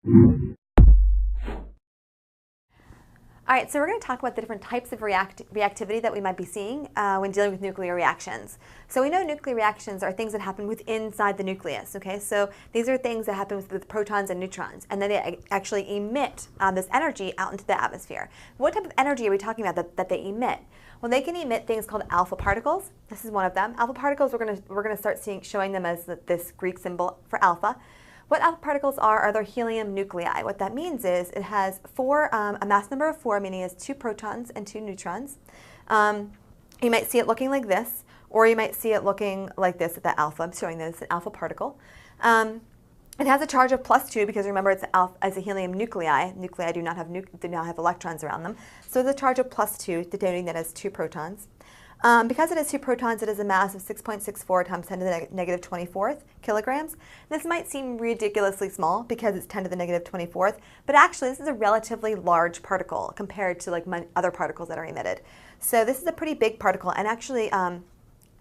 All right, so we're going to talk about the different types of reactivity that we might be seeing when dealing with nuclear reactions. So we know nuclear reactions are things that happen inside the nucleus, okay? So these are things that happen with protons and neutrons, and then they actually emit this energy out into the atmosphere. What type of energy are we talking about that they emit? Well, they can emit things called alpha particles. This is one of them. Alpha particles, we're going to start showing them as this Greek symbol for alpha. What alpha particles are their helium nuclei. What that means is it has a mass number of 4, meaning it has 2 protons and 2 neutrons. You might see it looking like this, or you might see it looking like this at the alpha. I'm showing this, an alpha particle. It has a charge of +2 because remember it's as a helium nuclei. Nuclei do not have electrons around them. So the charge of +2, denoting that as 2 protons. Because it has 2 protons, it has a mass of 6.64 times 10 to the negative 24th kilograms. This might seem ridiculously small because it's 10 to the negative 24th, but actually this is a relatively large particle compared to like other particles that are emitted. So this is a pretty big particle, and actually, so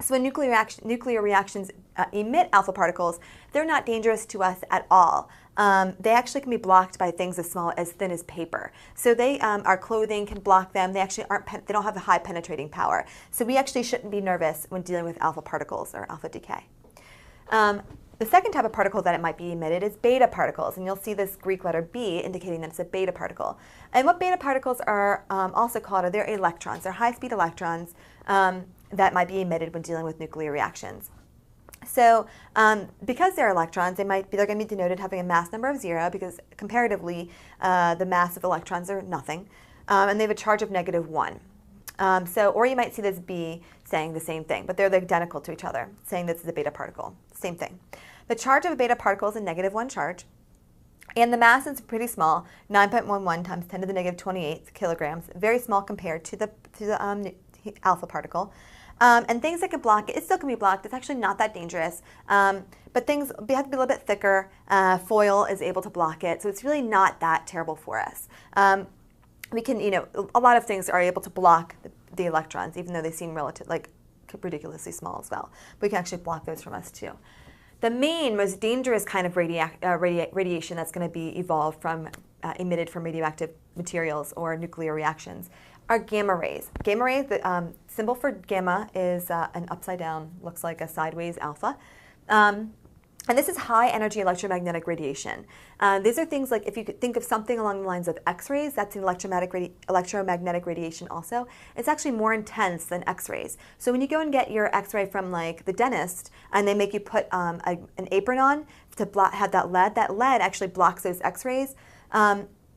when nuclear reactions emit alpha particles, they're not dangerous to us at all. They actually can be blocked by things as thin as paper. So our clothing can block them. They actually they don't have a high penetrating power. So we actually shouldn't be nervous when dealing with alpha particles or alpha decay. The second type of particle that it might be emitted is beta particles, and you'll see this Greek letter B indicating that it's a beta particle. And what beta particles are also called they're electrons. They're high-speed electrons that might be emitted when dealing with nuclear reactions. So because they're electrons, they're going to be denoted having a mass number of 0 because comparatively the mass of electrons are nothing, and they have a charge of -1. Or you might see this B saying the same thing, but they're identical to each other, saying this is a beta particle. Same thing. The charge of a beta particle is a -1 charge, and the mass is pretty small, 9.11 times 10 to the negative 28 kilograms, very small compared to the alpha particle. And things that can block it still can be blocked. It's actually not that dangerous. But things have to be a little bit thicker. Foil is able to block it. So it's really not that terrible for us. We can, a lot of things are able to block the electrons, even though they seem ridiculously small as well. We can actually block those from us too. The most dangerous kind of radiation that's going to be emitted from radioactive materials or nuclear reactions are gamma rays. Gamma rays, the symbol for gamma is an upside down, looks like a sideways alpha. And this is high energy electromagnetic radiation. These are things like, if you could think of something along the lines of X-rays, that's an electromagnetic radiation also. It's actually more intense than X-rays. So when you go and get your X-ray from like the dentist and they make you put an apron on to have that lead actually blocks those X-rays.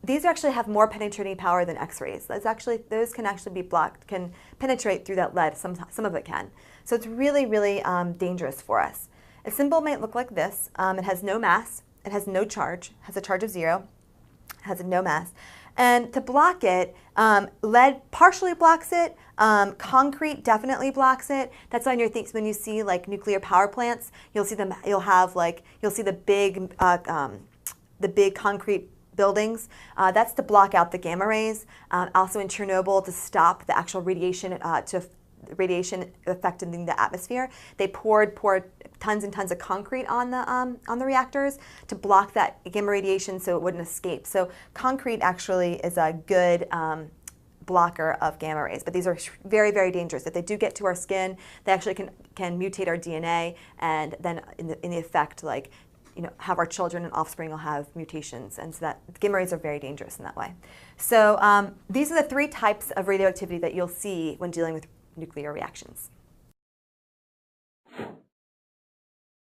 These actually have more penetrating power than X-rays. Those can actually be blocked, can penetrate through that lead. Some of it can. So it's really, really dangerous for us. A symbol might look like this. It has no mass. It has no charge. It has a charge of 0. It has no mass. And to block it, lead partially blocks it. Concrete definitely blocks it. That's why when you see like nuclear power plants, you'll see them. You'll see the big concrete buildings. That's to block out the gamma rays. Also in Chernobyl, to stop the actual radiation affecting the atmosphere, they poured tons and tons of concrete on the reactors to block that gamma radiation so it wouldn't escape. So concrete actually is a good blocker of gamma rays, but these are very, very dangerous. If they do get to our skin, they actually can mutate our DNA, and then in the effect, have our children and offspring will have mutations, and so that gamma rays are very dangerous in that way. So these are the 3 types of radioactivity that you'll see when dealing with nuclear reactions.